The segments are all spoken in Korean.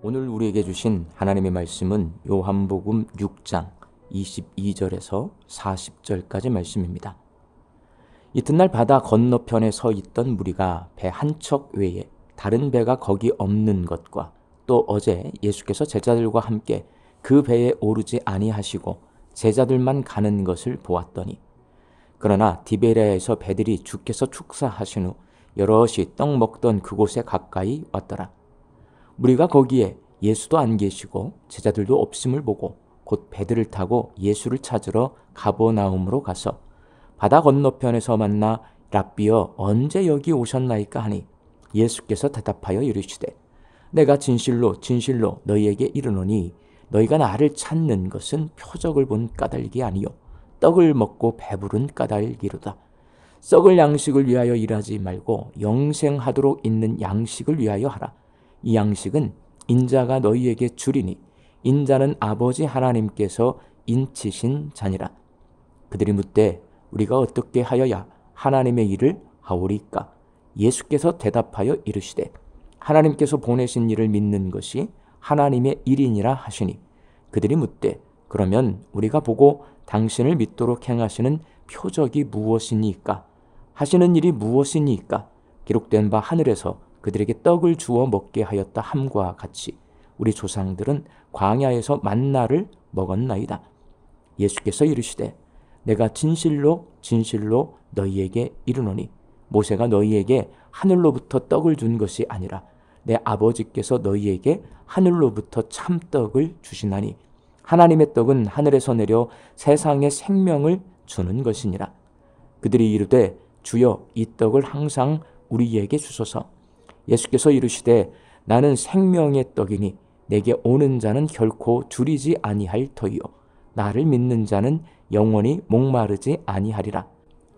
오늘 우리에게 주신 하나님의 말씀은 요한복음 6장 22절에서 40절까지 말씀입니다. 이튿날 바다 건너편에 서 있던 무리가 배 한 척 외에 다른 배가 거기 없는 것과 또 어제 예수께서 제자들과 함께 그 배에 오르지 아니하시고 제자들만 가는 것을 보았더니, 그러나 디베레아에서 배들이 주께서 축사하신 후 여럿이 떡 먹던 그곳에 가까이 왔더라. 무리가 거기에 예수도 안 계시고 제자들도 없음을 보고 곧 배들을 타고 예수를 찾으러 가버나움으로 가서 바다 건너편에서 만나 랍비여 언제 여기 오셨나이까 하니, 예수께서 대답하여 이르시되 내가 진실로 진실로 너희에게 이르노니 너희가 나를 찾는 것은 표적을 본 까닭이 아니요 떡을 먹고 배부른 까닭이로다. 썩을 양식을 위하여 일하지 말고 영생하도록 있는 양식을 위하여 하라. 이 양식은 인자가 너희에게 주리니 인자는 아버지 하나님께서 인치신 자니라. 그들이 묻되 우리가 어떻게 하여야 하나님의 일을 하오리까? 예수께서 대답하여 이르시되 하나님께서 보내신 일을 믿는 것이 하나님의 일이니라 하시니, 그들이 묻되 그러면 우리가 보고 당신을 믿도록 행하시는 표적이 무엇이니까? 하시는 일이 무엇이니까? 기록된 바 하늘에서 그들에게 떡을 주어 먹게 하였다 함과 같이 우리 조상들은 광야에서 만나를 먹었나이다. 예수께서 이르시되 내가 진실로 진실로 너희에게 이르노니 모세가 너희에게 하늘로부터 떡을 준 것이 아니라 내 아버지께서 너희에게 하늘로부터 참떡을 주시나니, 하나님의 떡은 하늘에서 내려 세상에 생명을 주는 것이니라. 그들이 이르되 주여 이 떡을 항상 우리에게 주소서. 예수께서 이르시되 나는 생명의 떡이니 내게 오는 자는 결코 줄이지 아니할 터이요 나를 믿는 자는 영원히 목마르지 아니하리라.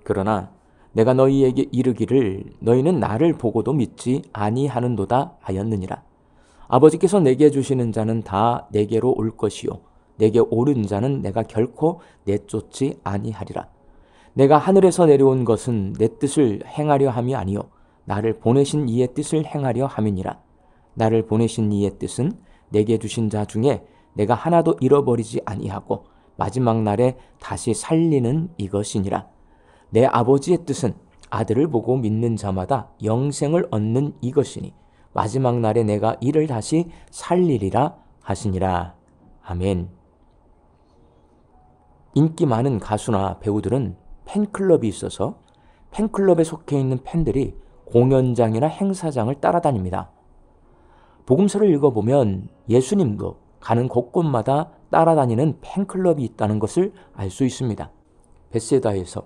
그러나 내가 너희에게 이르기를 너희는 나를 보고도 믿지 아니하는도다 하였느니라. 아버지께서 내게 주시는 자는 다 내게로 올 것이요 내게 오른 자는 내가 결코 내쫓지 아니하리라. 내가 하늘에서 내려온 것은 내 뜻을 행하려 함이 아니요 나를 보내신 이의 뜻을 행하려 함이니라. 나를 보내신 이의 뜻은 내게 주신 자 중에 내가 하나도 잃어버리지 아니하고 마지막 날에 다시 살리는 이것이니라. 내 아버지의 뜻은 아들을 보고 믿는 자마다 영생을 얻는 이것이니 마지막 날에 내가 이를 다시 살리리라 하시니라. 아멘. 인기 많은 가수나 배우들은 팬클럽이 있어서 팬클럽에 속해 있는 팬들이 공연장이나 행사장을 따라다닙니다. 복음서를 읽어보면 예수님도 가는 곳곳마다 따라다니는 팬클럽이 있다는 것을 알 수 있습니다. 벳세다에서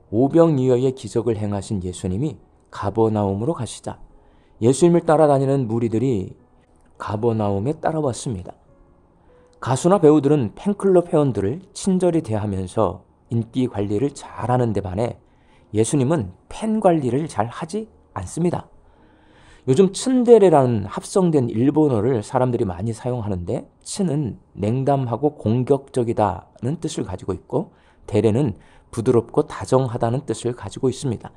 오병이어의 기적을 행하신 예수님이 가버나움으로 가시자 예수님을 따라다니는 무리들이 가버나움에 따라왔습니다. 가수나 배우들은 팬클럽 회원들을 친절히 대하면서 인기 관리를 잘하는 데 반해 예수님은 팬 관리를 잘 하지 않습니다. 요즘 츤데레라는 합성된 일본어를 사람들이 많이 사용하는데, 츤은 냉담하고 공격적이다는 뜻을 가지고 있고 데레는 부드럽고 다정하다는 뜻을 가지고 있습니다.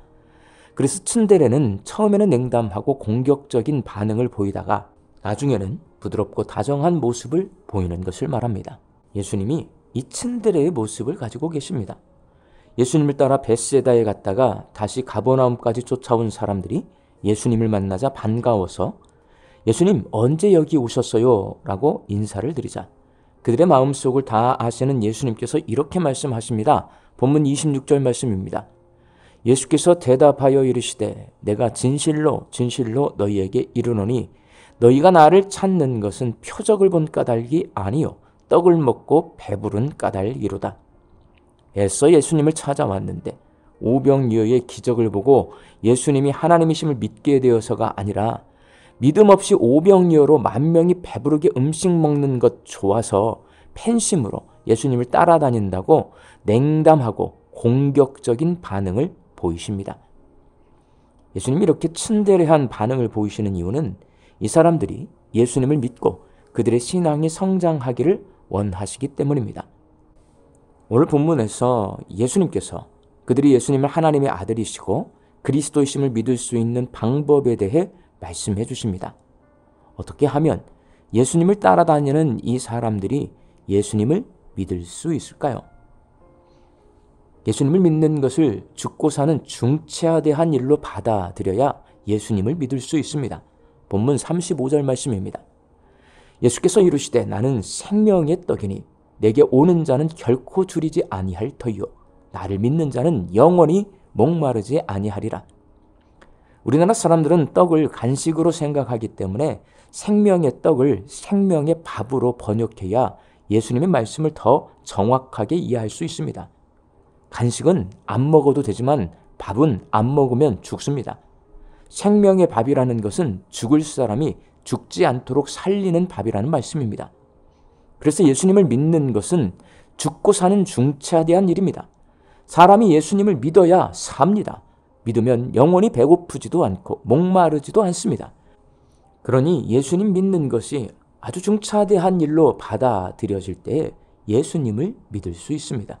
그래서 츤데레는 처음에는 냉담하고 공격적인 반응을 보이다가 나중에는 부드럽고 다정한 모습을 보이는 것을 말합니다. 예수님이 이 츤데레의 모습을 가지고 계십니다. 예수님을 따라 벳세다에 갔다가 다시 가버나움까지 쫓아온 사람들이 예수님을 만나자 반가워서 예수님 언제 여기 오셨어요? 라고 인사를 드리자 그들의 마음속을 다 아시는 예수님께서 이렇게 말씀하십니다. 본문 26절 말씀입니다. 예수께서 대답하여 이르시되 내가 진실로 진실로 너희에게 이르노니 너희가 나를 찾는 것은 표적을 본 까닭이 아니요 떡을 먹고 배부른 까닭이로다. 애써 예수님을 찾아왔는데 오병이어의 기적을 보고 예수님이 하나님이심을 믿게 되어서가 아니라 믿음 없이 오병이어로 만 명이 배부르게 음식 먹는 것 좋아서 팬심으로 예수님을 따라다닌다고 냉담하고 공격적인 반응을 보이십니다. 예수님이 이렇게 츤데레한 반응을 보이시는 이유는 이 사람들이 예수님을 믿고 그들의 신앙이 성장하기를 원하시기 때문입니다. 오늘 본문에서 예수님께서 그들이 예수님을 하나님의 아들이시고 그리스도이심을 믿을 수 있는 방법에 대해 말씀해 주십니다. 어떻게 하면 예수님을 따라다니는 이 사람들이 예수님을 믿을 수 있을까요? 예수님을 믿는 것을 죽고 사는 중차대한 일로 받아들여야 예수님을 믿을 수 있습니다. 본문 35절 말씀입니다. 예수께서 이르시되 나는 생명의 떡이니 내게 오는 자는 결코 줄이지 아니할 터이요 나를 믿는 자는 영원히 목마르지 아니하리라. 우리나라 사람들은 떡을 간식으로 생각하기 때문에 생명의 떡을 생명의 밥으로 번역해야 예수님의 말씀을 더 정확하게 이해할 수 있습니다. 간식은 안 먹어도 되지만 밥은 안 먹으면 죽습니다. 생명의 밥이라는 것은 죽을 사람이 죽지 않도록 살리는 밥이라는 말씀입니다. 그래서 예수님을 믿는 것은 죽고 사는 중차대한 일입니다. 사람이 예수님을 믿어야 삽니다. 믿으면 영원히 배고프지도 않고 목마르지도 않습니다. 그러니 예수님 믿는 것이 아주 중차대한 일로 받아들여질 때에 예수님을 믿을 수 있습니다.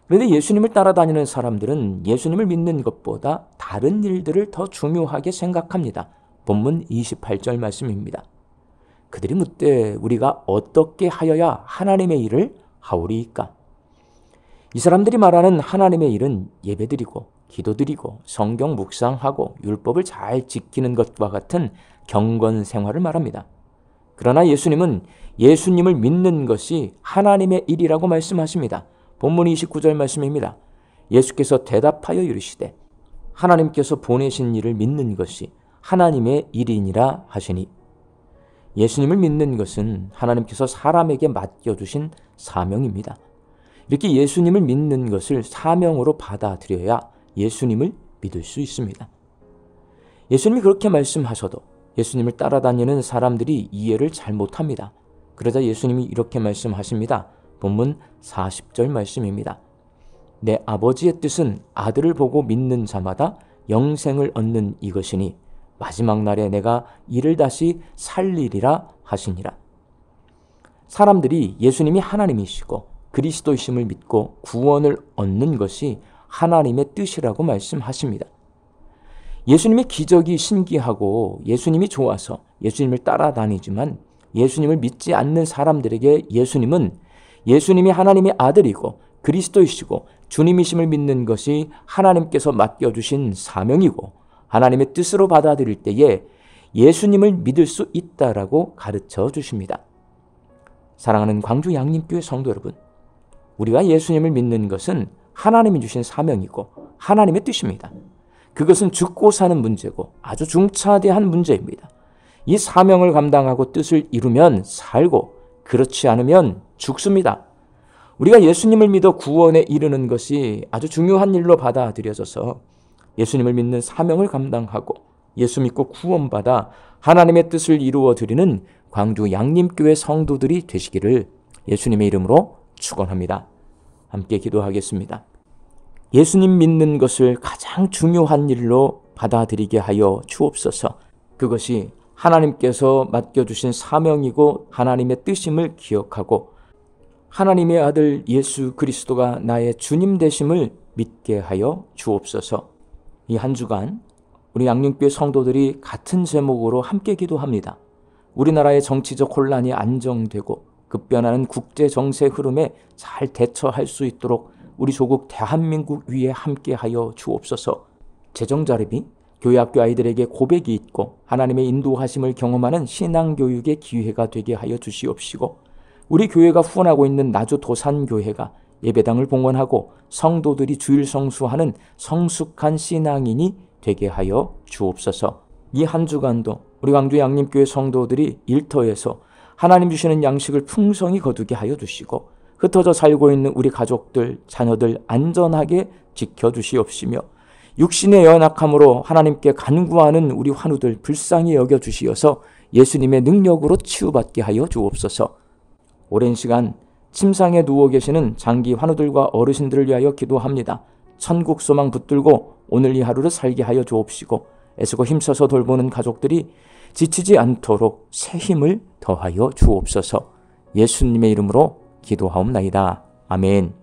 그런데 예수님을 따라다니는 사람들은 예수님을 믿는 것보다 다른 일들을 더 중요하게 생각합니다. 본문 28절 말씀입니다. 그들이 묻되 우리가 어떻게 하여야 하나님의 일을 하오리이까? 이 사람들이 말하는 하나님의 일은 예배드리고 기도드리고 성경 묵상하고 율법을 잘 지키는 것과 같은 경건 생활을 말합니다. 그러나 예수님은 예수님을 믿는 것이 하나님의 일이라고 말씀하십니다. 본문 29절 말씀입니다. 예수께서 대답하여 이르시되 하나님께서 보내신 일을 믿는 것이 하나님의 일이니라 하시니 예수님을 믿는 것은 하나님께서 사람에게 맡겨주신 사명입니다. 이렇게 예수님을 믿는 것을 사명으로 받아들여야 예수님을 믿을 수 있습니다. 예수님이 그렇게 말씀하셔도 예수님을 따라다니는 사람들이 이해를 잘 못합니다. 그러자 예수님이 이렇게 말씀하십니다. 본문 40절 말씀입니다. 내 아버지의 뜻은 아들을 보고 믿는 자마다 영생을 얻는 이것이니 마지막 날에 내가 이를 다시 살리리라 하시니라. 사람들이 예수님이 하나님이시고 그리스도이심을 믿고 구원을 얻는 것이 하나님의 뜻이라고 말씀하십니다. 예수님의 기적이 신기하고 예수님이 좋아서 예수님을 따라다니지만 예수님을 믿지 않는 사람들에게 예수님은 예수님이 하나님의 아들이고 그리스도이시고 주님이심을 믿는 것이 하나님께서 맡겨주신 사명이고 하나님의 뜻으로 받아들일 때에 예수님을 믿을 수 있다라고 가르쳐 주십니다. 사랑하는 광주 양림교회 성도 여러분, 우리가 예수님을 믿는 것은 하나님이 주신 사명이고 하나님의 뜻입니다. 그것은 죽고 사는 문제고 아주 중차대한 문제입니다. 이 사명을 감당하고 뜻을 이루면 살고 그렇지 않으면 죽습니다. 우리가 예수님을 믿어 구원에 이르는 것이 아주 중요한 일로 받아들여져서 예수님을 믿는 사명을 감당하고 예수 믿고 구원받아 하나님의 뜻을 이루어 드리는 광주 양림교회 성도들이 되시기를 예수님의 이름으로 축원합니다. 함께 기도하겠습니다. 예수님 믿는 것을 가장 중요한 일로 받아들이게 하여 주옵소서. 그것이 하나님께서 맡겨주신 사명이고 하나님의 뜻임을 기억하고 하나님의 아들 예수 그리스도가 나의 주님 되심을 믿게 하여 주옵소서. 이 한 주간 우리 양림교회 성도들이 같은 제목으로 함께 기도합니다. 우리나라의 정치적 혼란이 안정되고 급변하는 국제 정세 흐름에 잘 대처할 수 있도록 우리 조국 대한민국 위에 함께하여 주옵소서. 재정자립이 교회 학교 아이들에게 고백이 있고 하나님의 인도하심을 경험하는 신앙교육의 기회가 되게 하여 주시옵시고 우리 교회가 후원하고 있는 나주 도산교회가 예배당을 봉헌하고 성도들이 주일 성수하는 성숙한 신앙인이 되게 하여 주옵소서. 이 한 주간도 우리 광주 양림교회 성도들이 일터에서 하나님 주시는 양식을 풍성히 거두게 하여 주시고 흩어져 살고 있는 우리 가족들, 자녀들 안전하게 지켜주시옵시며 육신의 연약함으로 하나님께 간구하는 우리 환우들 불쌍히 여겨주시어서 예수님의 능력으로 치유받게 하여 주옵소서. 오랜 시간 침상에 누워 계시는 장기 환우들과 어르신들을 위하여 기도합니다. 천국 소망 붙들고 오늘 이 하루를 살게 하여 주옵시고 애쓰고 힘써서 돌보는 가족들이 지치지 않도록 새 힘을 더하여 주옵소서. 예수님의 이름으로 기도하옵나이다. 아멘.